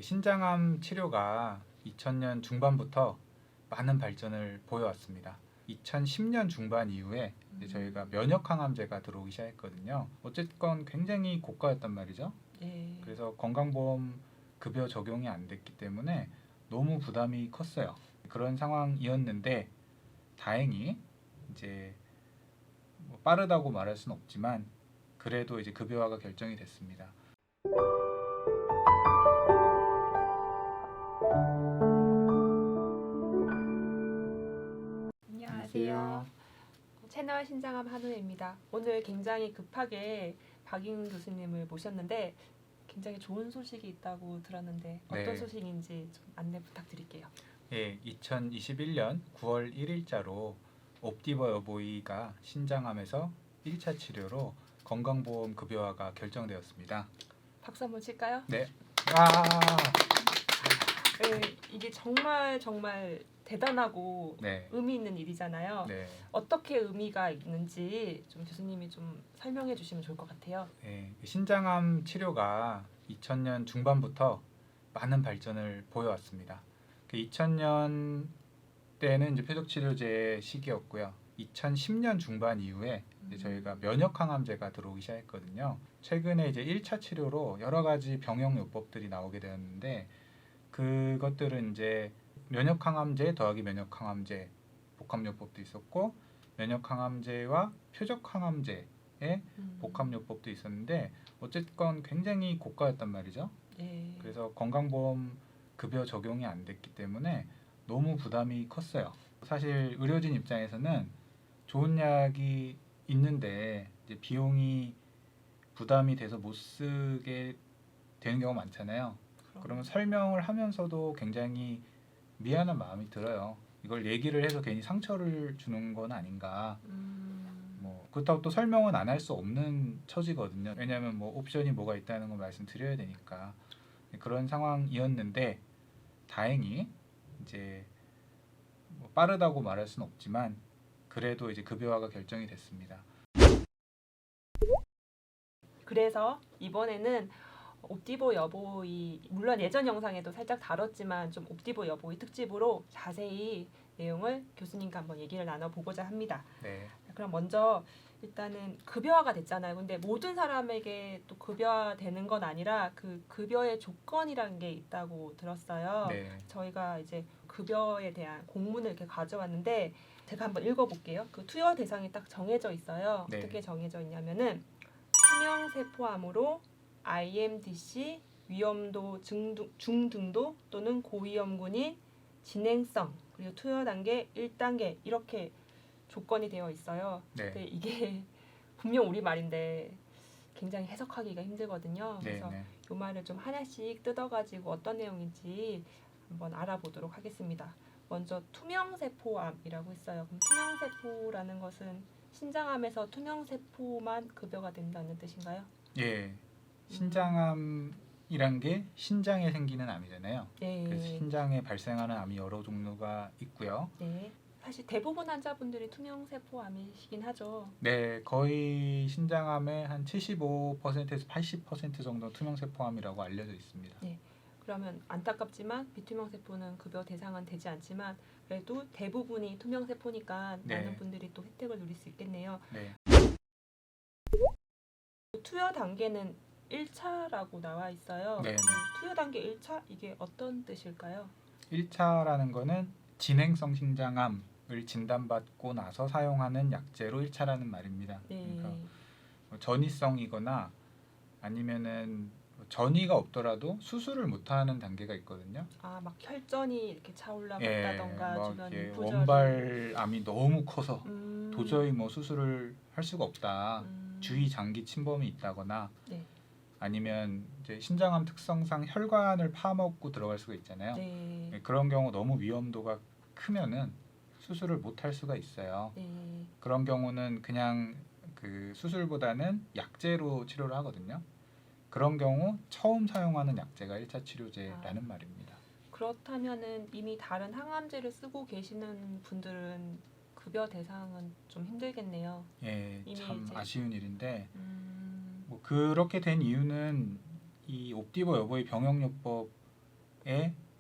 신장암 치료가 2000년 중반부터 많은 발전을 보여왔습니다. 2010년 중반 이후에 이제 저희가 면역 항암제가 들어오기 시작했거든요. 어쨌건 굉장히 고가였단 말이죠. 네. 그래서 건강보험 급여 적용이 안 됐기 때문에 너무 부담이 컸어요. 그런 상황이었는데 다행히 이제 뭐 빠르다고 말할 수는 없지만 그래도 이제 급여화가 결정이 됐습니다. 안녕하세요. 채널 신장암 한우혜입니다. 오늘 굉장히 급하게 박인 교수님을 모셨는데 굉장히 좋은 소식이 있다고 들었는데 어떤 네. 소식인지 좀 안내 부탁드릴게요. 예, 2021년 9월 1일자로 옵디버 여보이가 신장암에서 1차 치료로 건강보험 급여화가 결정되었습니다. 박수 한번 칠까요? 네. 와! 네, 이게 정말 대단하고 네. 의미 있는 일이잖아요. 네. 어떻게 의미가 있는지 좀 교수님이 좀 설명해 주시면 좋을 것 같아요. 예, 신장암 치료가 2000년 중반부터 많은 발전을 보여왔습니다. 2000년 때는 이제 표적치료제 시기였고요. 2010년 중반 이후에 이제 저희가 면역 항암제가 들어오기 시작했거든요. 최근에 이제 1차 치료로 여러 가지 병용 요법들이 나오게 되었는데 그것들은 이제 면역 항암제 더하기 면역 항암제 복합 요법도 있었고 면역 항암제와 표적 항암제의 복합 요법도 있었는데 어쨌건 굉장히 고가였단 말이죠. 네. 그래서 건강보험 급여 적용이 안 됐기 때문에 너무 부담이 컸어요. 사실 의료진 입장에서는 좋은 약이 있는데 이제 비용이 부담이 돼서 못 쓰게 되는 경우가 많잖아요. 그러면 설명을 하면서도 굉장히 미안한 마음이 들어요. 이걸 얘기를 해서 괜히 상처를 주는 건 아닌가. 뭐 그렇다고 또 설명은 안 할 수 없는 처지거든요. 왜냐하면 뭐 옵션이 뭐가 있다는 걸 말씀드려야 되니까. 그런 상황이었는데 다행히 이제 뭐 빠르다고 말할 수는 없지만 그래도 이제 급여화가 결정이 됐습니다. 그래서 이번에는 옵디보 여보이 물론 예전 영상에도 살짝 다뤘지만 좀 옵디보 여보이 특집으로 자세히 내용을 교수님과 한번 얘기를 나눠보고자 합니다. 네. 그럼 먼저 일단은 급여화가 됐잖아요. 근데 모든 사람에게 또 급여화되는 건 아니라 그 급여의 조건이라는 게 있다고 들었어요. 네. 저희가 이제 급여에 대한 공문을 이렇게 가져왔는데 제가 한번 읽어볼게요. 그 투여 대상이 딱 정해져 있어요. 네. 어떻게 정해져 있냐면은 투명 세포암으로 IMDC 위험도 중등도 또는 고위험군인 진행성 그리고 투여 단계 1단계 이렇게 조건이 되어 있어요. 네. 근데 이게 분명 우리 말인데 굉장히 해석하기가 힘들거든요. 네. 그래서 네. 이 말을 좀 하나씩 뜯어가지고 어떤 내용인지 한번 알아보도록 하겠습니다. 먼저 투명세포암이라고 있어요. 그럼 투명세포라는 것은 신장암에서 투명세포만 급여가 된다는 뜻인가요? 예. 신장암이란 게 신장에 생기는 암이잖아요. 네. 그래서 신장에 발생하는 암이 여러 종류가 있고요. 네. 사실 대부분 환자분들이 투명세포암이시긴 하죠. 네, 거의 신장암의 한 75%에서 80% 정도 투명세포암이라고 알려져 있습니다. 네. 그러면 안타깝지만 비투명세포는 급여 대상은 되지 않지만 그래도 대부분이 투명세포니까 네. 많은 분들이 또 혜택을 누릴 수 있겠네요. 네. 투여 단계는 1차라고 나와 있어요. 네, 네. 투여 단계 1차 이게 어떤 뜻일까요? 1차라는 거는 진행성 신장암을 진단받고 나서 사용하는 약제로 1차라는 말입니다. 네. 그러니까 뭐 전이성이거나 아니면은 전이가 없더라도 수술을 못하는 단계가 있거든요. 아, 막 혈전이 이렇게 차올라갔다던가 막 주변 이렇게 부절이 원발암이 너무 커서 음, 도저히 뭐 수술을 할 수가 없다. 주위 장기 침범이 있다거나 네. 아니면 이제 신장암 특성상 혈관을 파먹고 들어갈 수가 있잖아요. 네. 그런 경우 너무 위험도가 크면은 수술을 못 할 수가 있어요. 네. 그런 경우는 그냥 그 수술보다는 약제로 치료를 하거든요. 그런 경우 처음 사용하는 약제가 1차 치료제라는 말입니다. 그렇다면은 이미 다른 항암제를 쓰고 계시는 분들은 급여 대상은 좀 힘들겠네요. 예, 이미 참 이제- 아쉬운 일인데 뭐 그렇게 된 이유는 이 옵디버 여보의 병용요법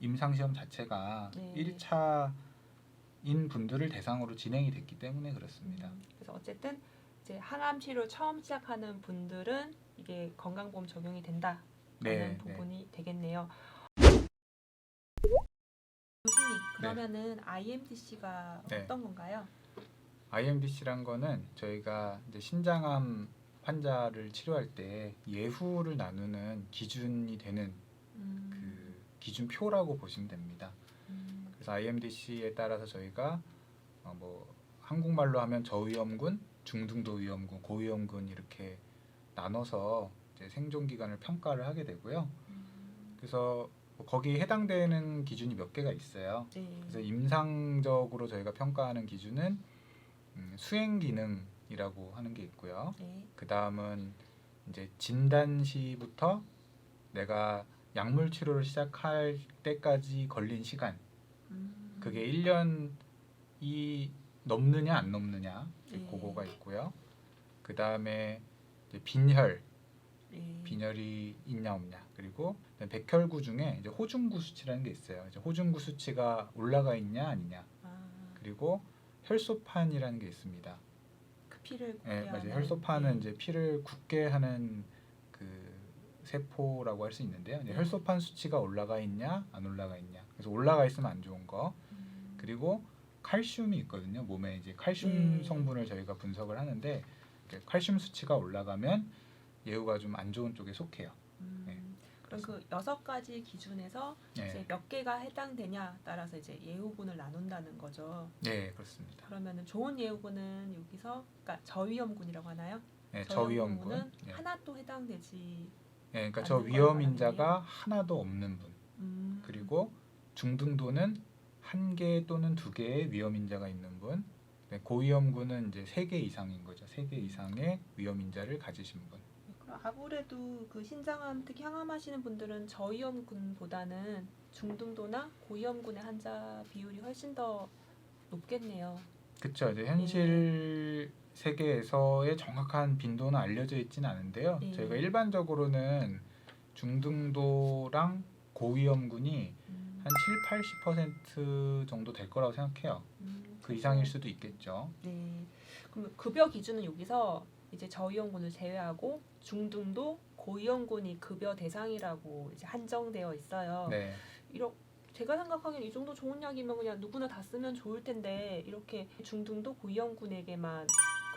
임상시험 자체가 네. 1차인 분들을 대상으로 진행이 됐기 때문에 그렇습니다. 그래서 어쨌든 이제 항암 치료 처음 시작하는 분들은 이게 건강보험 적용이 된다라는 네, 부분이 되겠네요. 교수님, 그러면은 IMDC가 네. 어떤 건가요? IMDC란 거는 저희가 이제 신장암 환자를 치료할 때 예후를 나누는 기준이 되는 그 기준표라고 보시면 됩니다. 그래서 IMDC에 따라서 저희가 뭐 한국말로 하면 저위험군, 중등도 위험군, 고위험군 이렇게 나눠서 이제 생존 기간을 평가를 하게 되고요. 그래서 뭐 거기에 해당되는 기준이 몇 개가 있어요. 네. 그래서 임상적으로 저희가 평가하는 기준은 수행 기능이라고 하는 게 있고요. 네. 그 다음은 이제 진단 시부터 내가 약물 치료를 시작할 때까지 걸린 시간, 그게 1년이 넘느냐 안 넘느냐, 네. 그거가 있고요. 그 다음에 빈혈, 네. 빈혈이 있냐 없냐, 그리고 백혈구 중에 이제 호중구 수치라는 게 있어요. 이제 호중구 수치가 올라가 있냐 아니냐, 그리고 혈소판이라는 게 있습니다. 그 피를 굳게 네, 맞아요. 하는, 혈소판은 네. 이제 피를 굳게 하는 그 세포라고 할 수 있는데요. 이제 네. 혈소판 수치가 올라가 있냐 안 올라가 있냐. 그래서 올라가 있으면 안 좋은 거. 그리고 칼슘이 있거든요. 몸에 이제 칼슘 네. 성분을 저희가 분석을 하는데 칼슘 수치가 올라가면 예후가 좀 안 좋은 쪽에 속해요. 네. 그럼 그 6가지 기준에서 네. 이제 몇 개가 해당되냐 따라서 이제 예후군을 나눈다는 거죠. 네, 그렇습니다. 그러면은 좋은 예후군은 여기서 그러니까 저위험군이라고 하나요? 네, 저위험군은 저위험군. 네. 하나도 해당되지. 네, 그러니까 저 않는 걸 위험 말하는 인자가 하나도 없는 분. 그리고 중등도는 1개 또는 2개의 위험 인자가 있는 분. 네, 고위험군은 이제 3개 이상인 거죠. 3개 이상의 위험 인자를 가지신 분. 그럼 아무래도 그 신장암 특히 항암하시는 분들은 저위험군보다는 중등도나 고위험군의 환자 비율이 훨씬 더 높겠네요. 그렇죠. 이제 현실 세계에서의 정확한 빈도는 알려져 있지는 않은데요. 네. 저희가 일반적으로는 중등도랑 고위험군이 한 7, 80% 정도 될 거라고 생각해요. 그 이상일 수도 있겠죠. 네. 그럼 급여 기준은 여기서 이제 저위험군을 제외하고 중등도, 고위험군이 급여 대상이라고 이제 한정되어 있어요. 네. 제가 생각하기엔 이 정도 좋은 약이면 그냥 누구나 다 쓰면 좋을 텐데 이렇게 중등도, 고위험군에게만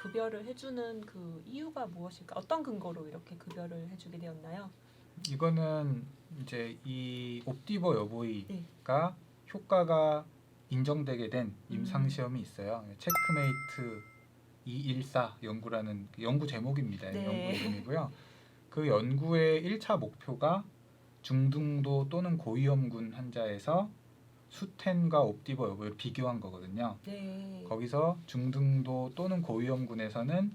급여를 해주는 그 이유가 무엇일까? 어떤 근거로 이렇게 급여를 해주게 되었나요? 이거는 이제 이 옵디버 여보이가 네. 효과가 인정되게 된 임상 시험이 있어요. 체크메이트 214 연구라는 그 연구 제목입니다. 네. 연구 이름이고요. 그 연구의 1차 목표가 중등도 또는 고위험군 환자에서 수텐과 옵디버 여보를 비교한 거거든요. 네. 거기서 중등도 또는 고위험군에서는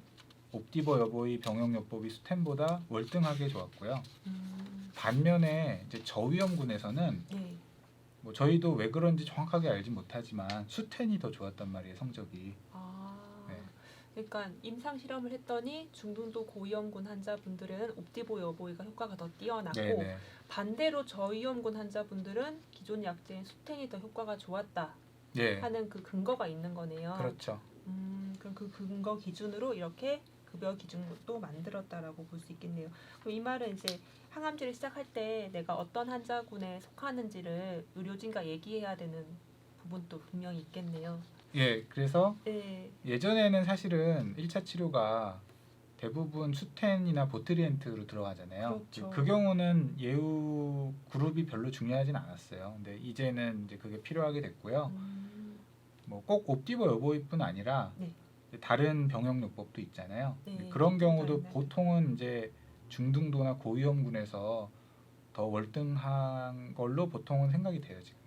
옵디버 여보의 병역요법이 수텐보다 월등하게 좋았고요. 반면에 이제 저위험군에서는 네. 뭐 저희도 왜 그런지 정확하게 알지 못하지만 수텐이 더 좋았단 말이에요, 성적이. 네. 그러니까 임상 실험을 했더니 중등도 고위험군 환자분들은 옵디보 여보이가 효과가 더 뛰어났고 네네. 반대로 저위험군 환자분들은 기존 약제인 수텐이 더 효과가 좋았다 네. 하는 그 근거가 있는 거네요. 그렇죠. 그럼 그 근거 기준으로 이렇게 급여 기준도 만들었다라고 볼 수 있겠네요. 그럼 이 말은 이제 항암제를 시작할 때 내가 어떤 환자군에 속하는지를 의료진과 얘기해야 되는 부분도 분명히 있겠네요. 예, 그래서 네. 예전에는 사실은 1차 치료가 대부분 수텐이나 보트리엔트로 들어가잖아요. 그렇죠. 그 경우는 예후 그룹이 별로 중요하진 않았어요. 근데 이제는 이제 그게 필요하게 됐고요. 뭐 꼭 옵디버 여보이뿐 아니라 네. 다른 병역요법도 있잖아요. 네, 그런 경우도 다른 보통은 이제 중등도나 고위험군에서 더 월등한 걸로 보통은 생각이 돼요, 지금.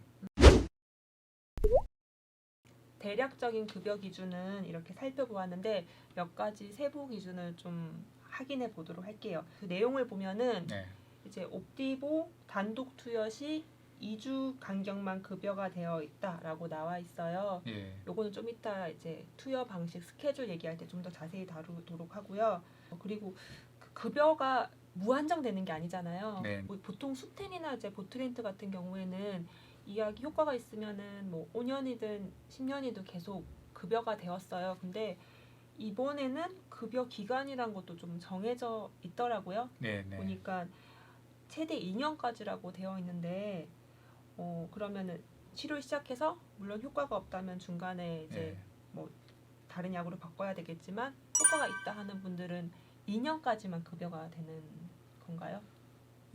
대략적인 급여 기준은 이렇게 살펴보았는데 몇 가지 세부 기준을 좀 확인해 보도록 할게요. 그 내용을 보면은 네. 이제 옵디보 단독 투여 시 2주 간격만 급여가 되어 있다라고 나와 있어요. 예. 요거는 좀 이따 이제 투여 방식 스케줄 얘기할 때 좀 더 자세히 다루도록 하고요. 그리고 그 급여가 무한정되는 게 아니잖아요. 네. 뭐 보통 수텐이나 이제 보트렌트 같은 경우에는 이 약이 효과가 있으면은 뭐 5년이든 10년이든 계속 급여가 되었어요. 근데 이번에는 급여 기간이란 것도 좀 정해져 있더라고요. 네, 네. 보니까 최대 2년까지라고 되어 있는데 그러면은 치료 시작해서 물론 효과가 없다면 중간에 이제 네. 다른 약으로 바꿔야 되겠지만 효과가 있다 하는 분들은 2년까지만 급여가 되는 건가요?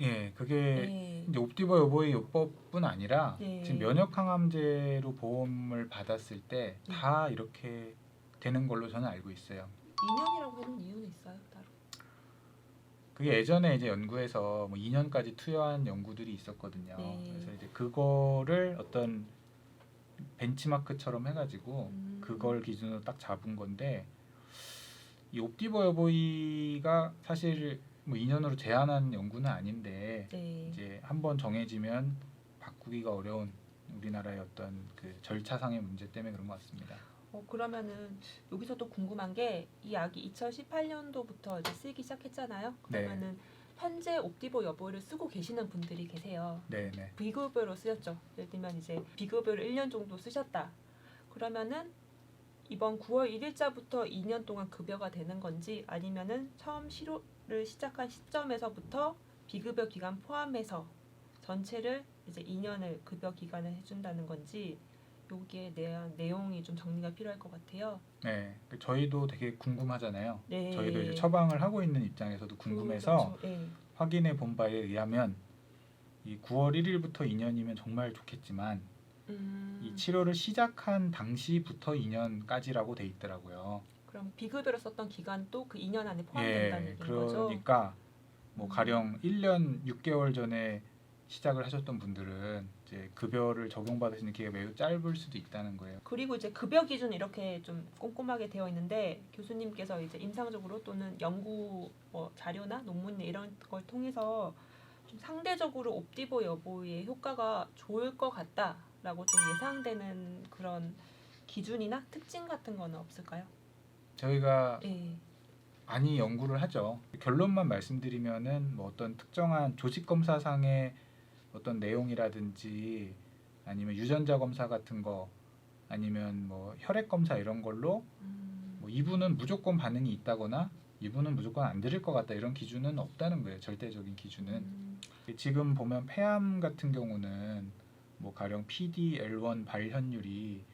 예, 그게 네. 이제 옵디버 여보의 요법뿐 아니라 네. 지금 면역 항암제로 보험을 받았을 때 네. 다 이렇게 되는 걸로 저는 알고 있어요. 2년이라고 해놓은 이유는 있어요, 따로? 그게 예전에 이제 연구에서 뭐 2년까지 투여한 연구들이 있었거든요. 네. 그래서 이제 그거를 어떤 벤치마크처럼 해가지고 그걸 기준으로 딱 잡은 건데 이 옵디버 여보이가 사실 뭐 2년으로 제한한 연구는 아닌데 네. 이제 한번 정해지면 바꾸기가 어려운 우리나라의 어떤 그 절차상의 문제 때문에 그런 것 같습니다. 그러면은 여기서 또 궁금한 게 이 약이 2018년도부터 이제 쓰기 시작했잖아요. 그러면은 현재 옵디버 여보를 쓰고 계시는 분들이 계세요. 네, 네. 비급여로 쓰였죠. 예를 들면 이제 비급여를 1년 정도 쓰셨다. 그러면은 이번 9월 1일자부터 2년 동안 급여가 되는 건지 아니면은 처음 치료를 시작한 시점에서부터 비급여 기간 포함해서 전체를 이제 2년을 급여 기간을 해준다는 건지 여기에 대한 내용이 좀 정리가 필요할 것 같아요. 네, 저희도 되게 궁금하잖아요. 네. 저희도 이제 처방을 하고 있는 입장에서도 궁금해서 그렇죠. 네. 확인해 본 바에 의하면 이 9월 1일부터 2년이면 정말 좋겠지만 이 치료를 시작한 당시부터 2년까지라고 돼 있더라고요. 그럼 비급여로 썼던 기간도 그 2년 안에 포함된다는 얘기인 거죠? 그러니까 뭐 가령 1년 6개월 전에 시작을 하셨던 분들은 이제 급여를 적용받으시는 기회가 매우 짧을 수도 있다는 거예요. 그리고 이제 급여 기준 이렇게 좀 꼼꼼하게 되어 있는데 교수님께서 이제 임상적으로 또는 연구 자료나 논문 이런 걸 통해서 좀 상대적으로 옵디버 여보의 효과가 좋을 것 같다라고 좀 예상되는 그런 기준이나 특징 같은 거는 없을까요? 저희가 네. 많이 연구를 하죠. 결론만 말씀드리면은 뭐 어떤 특정한 조직 검사상의 어떤 내용이라든지 아니면 유전자 검사 같은 거 아니면 뭐 혈액 검사 이런 걸로 뭐 이분은 무조건 반응이 있다거나 이분은 무조건 안 들을 것 같다 이런 기준은 없다는 거예요. 절대적인 기준은. 지금 보면 폐암 같은 경우는 뭐 가령 PD-L1 발현율이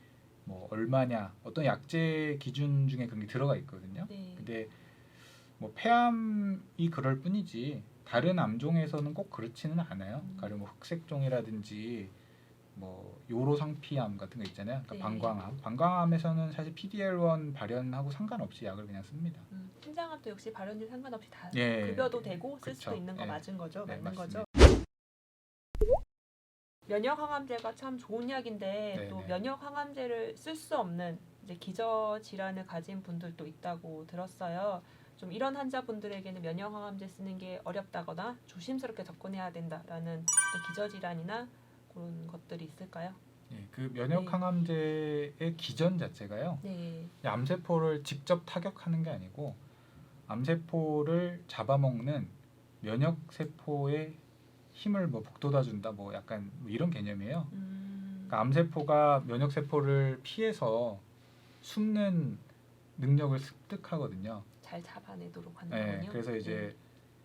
뭐 얼마냐 어떤 약제 기준 중에 그런 게 들어가 있거든요. 네. 근데 뭐 폐암이 그럴 뿐이지 다른 암종에서는 꼭 그렇지는 않아요. 가령 뭐 흑색종이라든지 뭐 요로상피암 같은 거 있잖아요. 그러니까 네. 방광암에서는 사실 PD-L1 발현하고 상관없이 약을 그냥 씁니다. 신장암도 역시 발현율 상관없이 다 예, 급여도 되고 쓸 그쵸. 수도 있는 거 예. 맞은 거죠? 네, 맞는 거죠? 맞습니다. 면역 항암제가 참 좋은 약인데 네네. 또 면역 항암제를 쓸 수 없는 이제 기저 질환을 가진 분들도 있다고 들었어요. 좀 이런 환자분들에게는 면역 항암제 쓰는 게 어렵다거나 조심스럽게 접근해야 된다라는 어떤 기저 질환이나 그런 것들이 있을까요? 예, 그 면역 네. 항암제의 기전 자체가요. 네. 암세포를 직접 타격하는 게 아니고 암세포를 잡아먹는 면역 세포의 힘을 뭐 북돋아 준다 뭐 약간 뭐 이런 개념이에요. 그러니까 암세포가 면역 세포를 피해서 숨는 능력을 습득하거든요. 잘 잡아내도록 하는 네, 거군요. 그래서 이제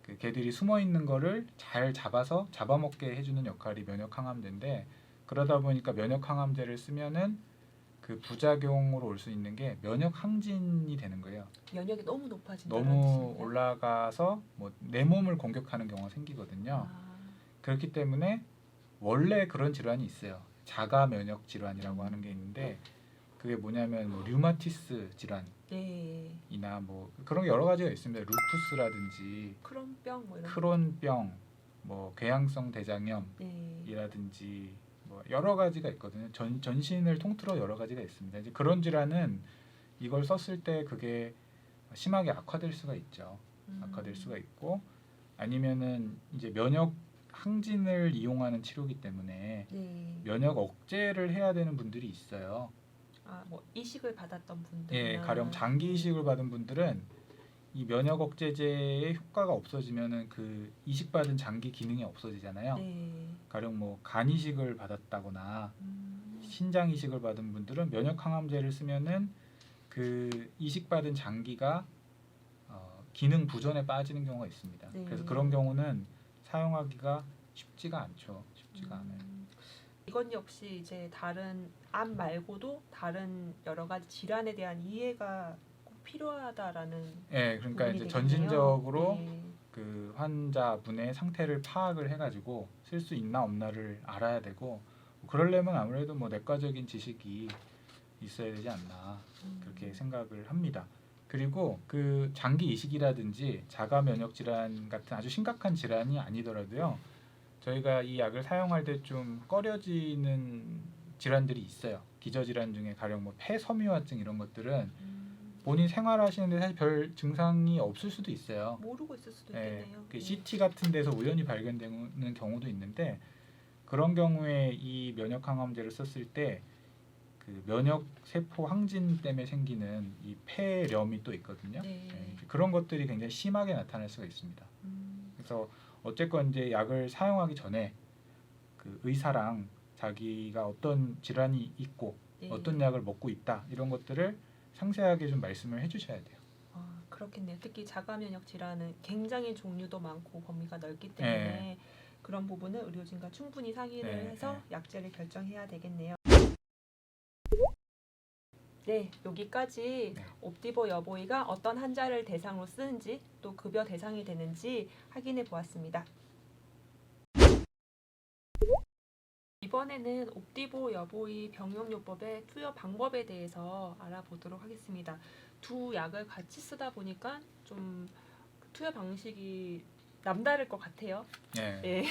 그 개들이 숨어 있는 거를 잘 잡아서 잡아먹게 해주는 역할이 면역 항암제인데 그러다 보니까 면역 항암제를 쓰면은 그 부작용으로 올 수 있는 게 면역 항진이 되는 거예요. 면역이 너무 높아진다는 너무 뜻인가요? 올라가서 뭐 내 몸을 공격하는 경우가 생기거든요. 아, 그렇기 때문에 원래 그런 질환이 있어요. 자가 면역 질환이라고 하는 게 있는데 그게 뭐냐면 뭐 류마티스 질환이나 네. 뭐 그런 게 여러 가지가 있습니다. 루푸스라든지 크론병 뭐 이런 크론병, 뭐 궤양성 대장염이라든지 뭐 여러 가지가 있거든요. 전신을 통틀어 여러 가지가 있습니다. 이제 그런 질환은 이걸 썼을 때 그게 심하게 악화될 수가 있죠. 악화될 수가 있고 아니면은 이제 면역 항진을 이용하는 치료기 때문에 네. 면역 억제를 해야 되는 분들이 있어요. 뭐 이식을 받았던 분들. 예, 가령 장기 이식을 받은 분들은 이 면역 억제제의 효과가 없어지면은 그 이식받은 장기 기능이 없어지잖아요. 네. 가령 뭐 간 이식을 받았다거나 음. 신장 이식을 받은 분들은 면역 항암제를 쓰면은 그 이식받은 장기가 기능 부전에 빠지는 경우가 있습니다. 네. 그래서 그런 경우는 사용하기가 쉽지가 않죠. 쉽지가 않아요. 이건 역시 이제 다른 암 말고도 다른 여러 가지 질환에 대한 이해가 꼭 필요하다라는 예, 그러니까 부분이 이제 되겠네요. 전진적으로 네. 그 환자분의 상태를 파악을 해가지고 쓸 수 있나 없나를 알아야 되고 그러려면 아무래도 뭐 내과적인 지식이 있어야 되지 않나 그렇게 생각을 합니다. 그리고 그 장기 이식이라든지 자가 면역 질환 같은 아주 심각한 질환이 아니더라도요. 저희가 이 약을 사용할 때 좀 꺼려지는 질환들이 있어요. 기저질환 중에 가령 뭐 폐섬유화증 이런 것들은 본인 생활하시는데 사실 별 증상이 없을 수도 있어요. 모르고 있을 수도 예, 있겠네요. 그 CT 같은 데서 우연히 발견되는 경우도 있는데 그런 경우에 이 면역 항암제를 썼을 때 그 면역 세포 항진 때문에 생기는 이 폐렴이 또 있거든요. 네. 예, 그런 것들이 굉장히 심하게 나타날 수가 있습니다. 그래서 어쨌건 이제 약을 사용하기 전에 그 의사랑 자기가 어떤 질환이 있고 네. 어떤 약을 먹고 있다 이런 것들을 상세하게 좀 말씀을 해주셔야 돼요. 아, 그렇겠네요. 특히 자가 면역 질환은 굉장히 종류도 많고 범위가 넓기 때문에 그런 부분은 의료진과 충분히 상의를 네, 해서 약제를 결정해야 되겠네요. 네, 여기까지 네. 옵디보 여보이가 어떤 환자를 대상으로 쓰는지 또 급여 대상이 되는지 확인해 보았습니다. 이번에는 옵디보 여보이 병용요법의 투여 방법에 대해서 알아보도록 하겠습니다. 두 약을 같이 쓰다 보니까 좀 투여 방식이 남다를 것 같아요. 네. 예.